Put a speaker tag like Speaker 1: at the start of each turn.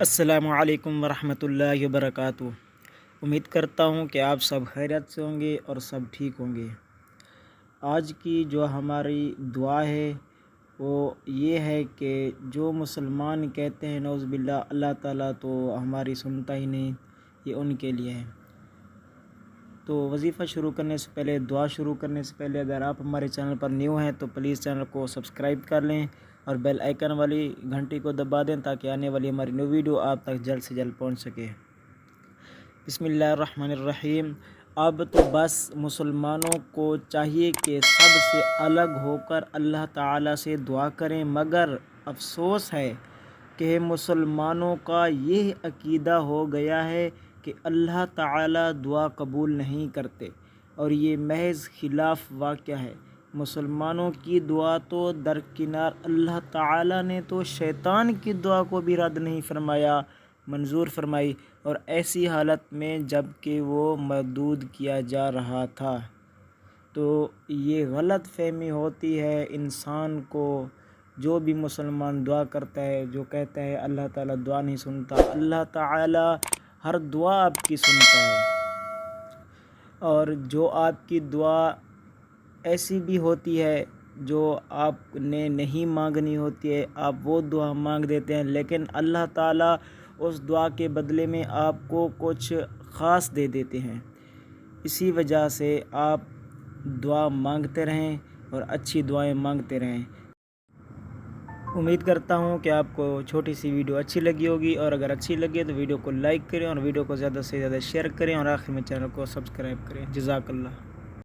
Speaker 1: السلام علیکم ورحمۃ اللہ وبرکاتہ۔ امید کرتا ہوں کہ آپ سب خیریت سے ہوں گے اور سب ٹھیک ہوں گے۔ آج کی جو ہماری دعا ہے وہ یہ ہے کہ جو مسلمان کہتے ہیں نعوذ باللہ اللہ تعالیٰ تو ہماری سنتا ہی نہیں، یہ ان کے لیے ہے۔ تو وظیفہ شروع کرنے سے پہلے، دعا شروع کرنے سے پہلے، اگر آپ ہمارے چینل پر نیو ہیں تو پلیز چینل کو سبسکرائب کر لیں اور بیل آئیکن والی گھنٹی کو دبا دیں تاکہ آنے والی ہماری نیو ویڈیو آپ تک جلد سے جلد پہنچ سکے۔ بسم اللہ الرحمن الرحیم۔ اب تو بس مسلمانوں کو چاہیے کہ سب سے الگ ہو کر اللہ تعالیٰ سے دعا کریں، مگر افسوس ہے کہ مسلمانوں کا یہ عقیدہ ہو گیا ہے کہ اللہ تعالیٰ دعا قبول نہیں کرتے، اور یہ محض خلاف واقعہ ہے۔ مسلمانوں کی دعا تو درکنار، اللہ تعالیٰ نے تو شیطان کی دعا کو بھی رد نہیں فرمایا، منظور فرمائی، اور ایسی حالت میں جب کہ وہ مردود کیا جا رہا تھا۔ تو یہ غلط فہمی ہوتی ہے انسان کو، جو بھی مسلمان دعا کرتا ہے، جو کہتا ہے اللہ تعالیٰ دعا نہیں سنتا، اللہ تعالیٰ ہر دعا آپ کی سنتا ہے، اور جو آپ کی دعا ایسی بھی ہوتی ہے جو آپ نے نہیں مانگنی ہوتی ہے، آپ وہ دعا مانگ دیتے ہیں، لیکن اللہ تعالیٰ اس دعا کے بدلے میں آپ کو کچھ خاص دے دیتے ہیں۔ اسی وجہ سے آپ دعا مانگتے رہیں اور اچھی دعائیں مانگتے رہیں۔ امید کرتا ہوں کہ آپ کو چھوٹی سی ویڈیو اچھی لگی ہوگی، اور اگر اچھی لگے تو ویڈیو کو لائک کریں اور ویڈیو کو زیادہ سے زیادہ شیئر کریں، اور آخر میں چینل کو سبسکرائب کریں۔ جزاک اللہ۔